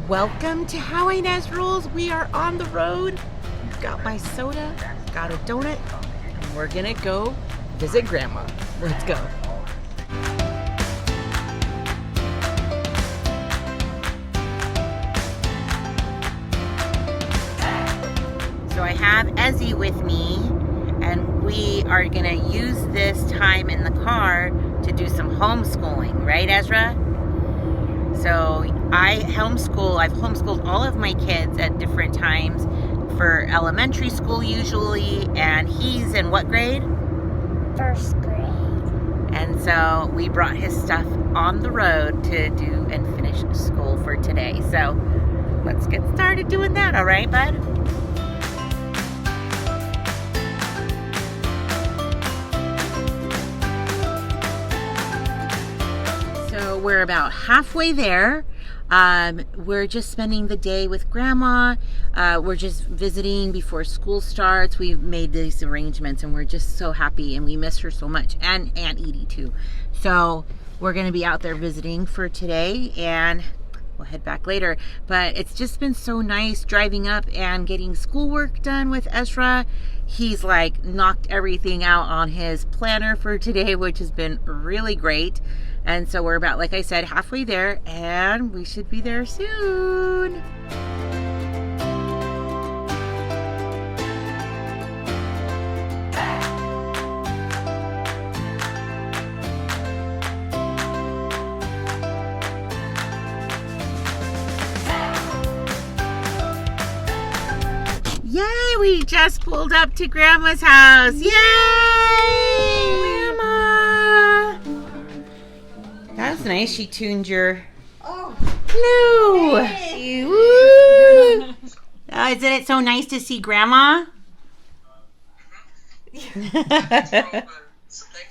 Welcome to How Ines Rolls. We are on the road. Got my soda, got a donut, and we're gonna go visit Grandma. Let's go. So I have Ezzy with me, and we are gonna use this time in the car to do some homeschooling, right, Ezra? So I've homeschooled all of my kids at different times for elementary school usually, and he's in what grade? First grade. And so we brought his stuff on the road to do and finish school for today. So let's get started doing that, all right, bud? So we're about halfway there. We're just spending the day with Grandma. We're just visiting before school starts. We've made these arrangements and we're just so happy, and we miss her so much, and Aunt Edie too. So we're going to be out there visiting for today, and we'll head back later. But it's just been so nice driving up and getting schoolwork done with Ezra. He's like knocked everything out on his planner for today, which has been really great. And so we're about, like I said, halfway there, and we should be there soon. Yay, we just pulled up to Grandma's house. Yay! Grandma! That was nice. She tuned your... Oh, hello! hey. Woo! Isn't it so nice to see Grandma? So thanks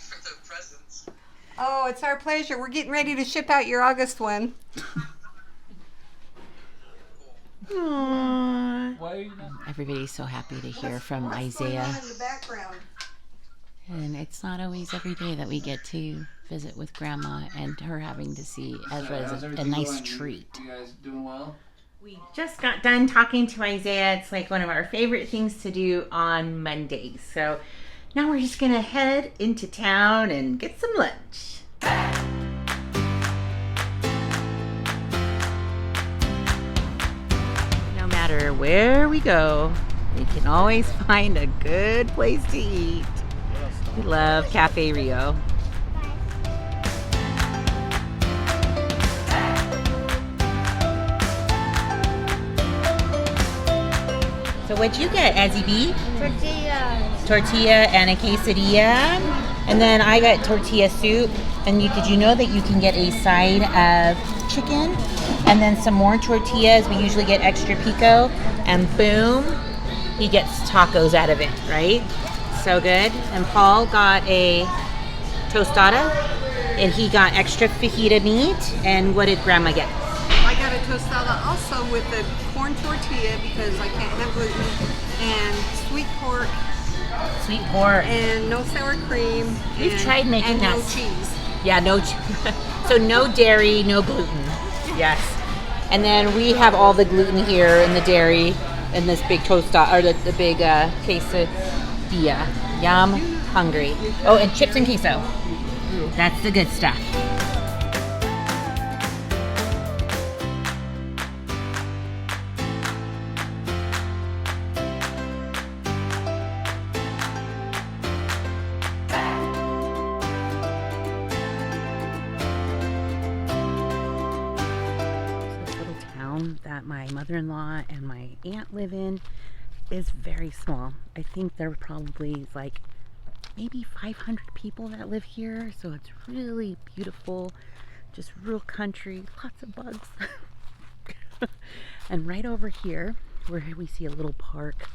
for the presents. Oh, it's our pleasure. We're getting ready to ship out your August one. Aww. Why are you not? Everybody's so happy to hear from What's going Isaiah. on in the background? And it's not always every day that we get to visit with Grandma, and her having to see Ezra is a nice treat. You guys doing well? We just got done talking to Isaiah. It's like one of our favorite things to do on Mondays. So now we're just gonna head into town and get some lunch. No matter where we go, we can always find a good place to eat. We love Cafe Rio. So what'd you get, Ezzy B? Tortillas. Tortilla and a quesadilla. And then I got tortilla soup. And did you know that you can get a side of chicken and then some more tortillas? We usually get extra pico, and boom, he gets tacos out of it, right? So good. And Paul got a tostada, and he got extra fajita meat. And what did Grandma get? I got a tostada also with the corn tortilla because I can't have gluten, and sweet pork, Sweet pork. and no sour cream. We've and, tried making and that. no cheese. Yeah, so no dairy, no gluten. Yes. And then we have all the gluten here and the dairy in this big tostada, or the big quesadilla. Yum, hungry. Oh, and chips and queso. That's the good stuff. This little town that my mother-in-law and my aunt live in is very small. I think there are probably like maybe 500 people that live here, so it's really beautiful, just real country, lots of bugs. And right over here where we see a little park,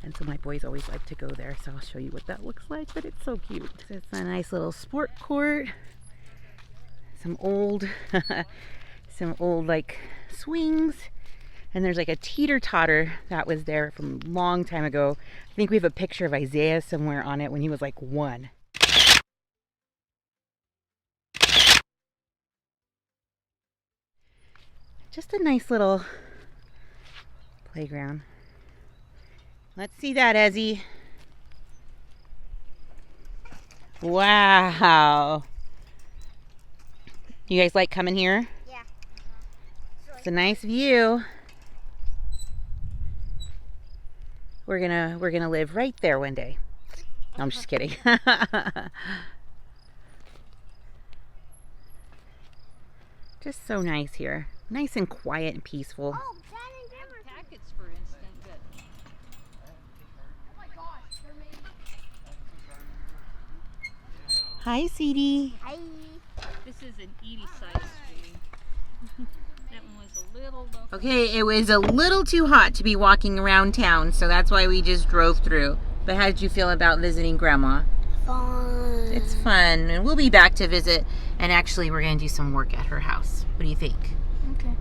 and so my boys always like to go there, so I'll show you what that looks like, but it's so cute. It's a nice little sport court, some old like swings, and there's like a teeter-totter that was there from a long time ago. I think we have a picture of Isaiah somewhere on it when he was like 1. Just a nice little playground. Let's see that, Ezzy. Wow. You guys like coming here? Yeah. It's a nice view. We're gonna live right there one day. No, I'm just kidding. Just so nice here. Nice and quiet and peaceful. Oh, Dad and Grandma. Packets, for instance, but Hi, CD. Hi. this is an Edie size screen. That one was a little low. Okay, it was a little too hot to be walking around town, so that's why we just drove through. But how did you feel about visiting Grandma? Fun. It's fun, and we'll be back to visit. And actually, we're gonna do some work at her house. What do you think? Okay.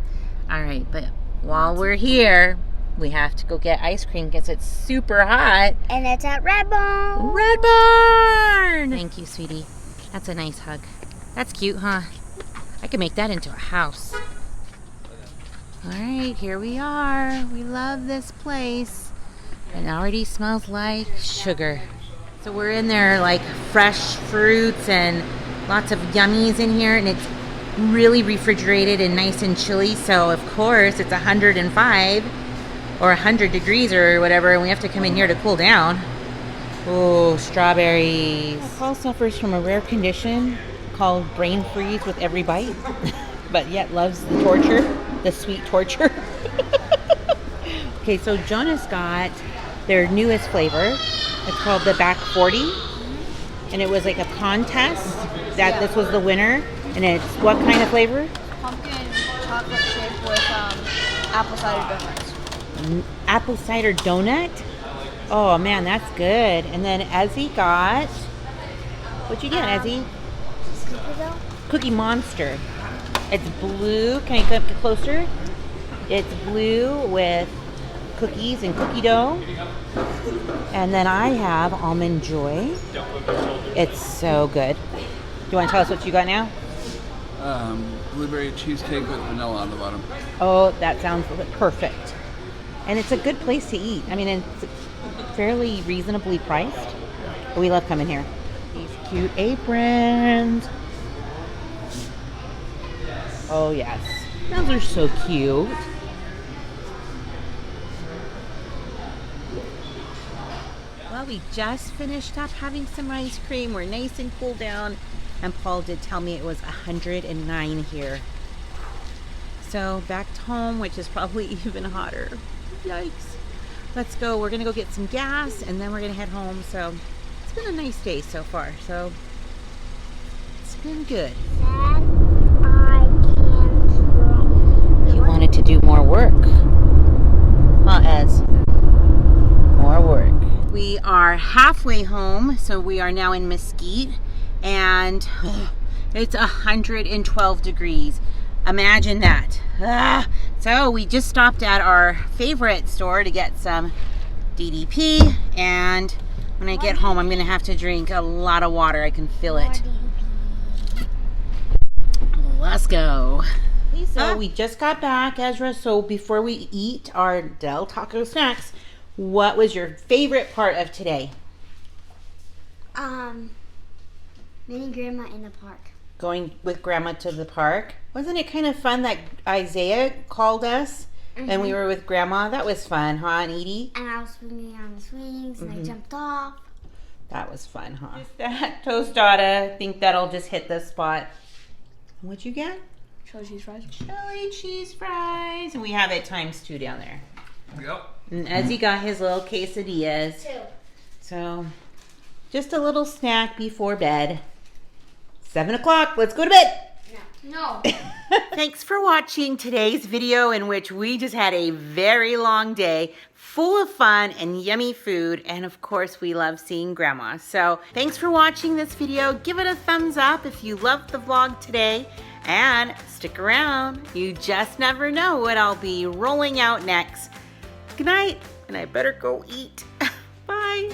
All right, but while we're here, we have to go get ice cream because it's super hot. And it's at Red Bone. Red Barn! Thank you, sweetie. That's a nice hug. That's cute, huh? I could make that into a house. All right, here we are. We love this place. It already smells like sugar. So we're in there like fresh fruits and lots of yummies in here, and it's really refrigerated and nice and chilly. So of course it's 105 or 100 degrees or whatever, and we have to come in here to cool down. Oh, strawberries. Paul suffers from a rare condition called brain freeze with every bite, but yet loves the torture, the sweet torture. Okay, so Jonas got their newest flavor. It's called the Back 40, and it was like a contest that this was the winner. And it's what kind of flavor? Pumpkin chocolate shake with apple cider donuts. Apple cider donut. Oh man, that's good. And then Ezzy got, what'd you get, Ezzy? Cookie Monster. It's blue. Can you come closer? It's blue with cookies and cookie dough. And then I have Almond Joy. It's so good. Do you want to tell us what you got now? Blueberry cheesecake with vanilla on the bottom. Oh, that sounds perfect. And it's a good place to eat. I mean, it's fairly reasonably priced. But we love coming here. These cute aprons. Oh, yes. Those are so cute. Well, we just finished up having some ice cream. We're nice and cooled down. And Paul did tell me it was 109 here. So back to home, which is probably even hotter. Yikes. Let's go. We're going to go get some gas, and then we're going to head home. So it's been a nice day so far. So it's been good. Dad, I can't draw. He wanted to do more work. Huh, Ez? More work. We are halfway home, so we are now in Mesquite, and it's 112 degrees. Imagine that. So we just stopped at our favorite store to get some DDP, and when I get home, I'm gonna have to drink a lot of water. I can feel it. Let's go. So we just got back, Ezra. So before we eat our Del Taco snacks, what was your favorite part of today? Meeting Grandma in the park. Going with Grandma to the park. Wasn't it kind of fun that Isaiah called us and we were with Grandma? That was fun, huh, and Edie? And I was swinging on the swings and I jumped off. That was fun, huh? Just that tostada. I think that'll just hit the spot. What'd you get? Chili cheese fries. Chili cheese fries. And we have it times 2 down there. Yep. And Ezzy got his little quesadillas. 2. So, just a little snack before bed. 7 o'clock. Let's go to bed. No. Thanks for watching today's video, in which we just had a very long day full of fun and yummy food, and of course we love seeing Grandma. So thanks for watching this video. Give it a thumbs up if you loved the vlog today, and stick around. You just never know what I'll be rolling out next. Good night, and I better go eat. Bye.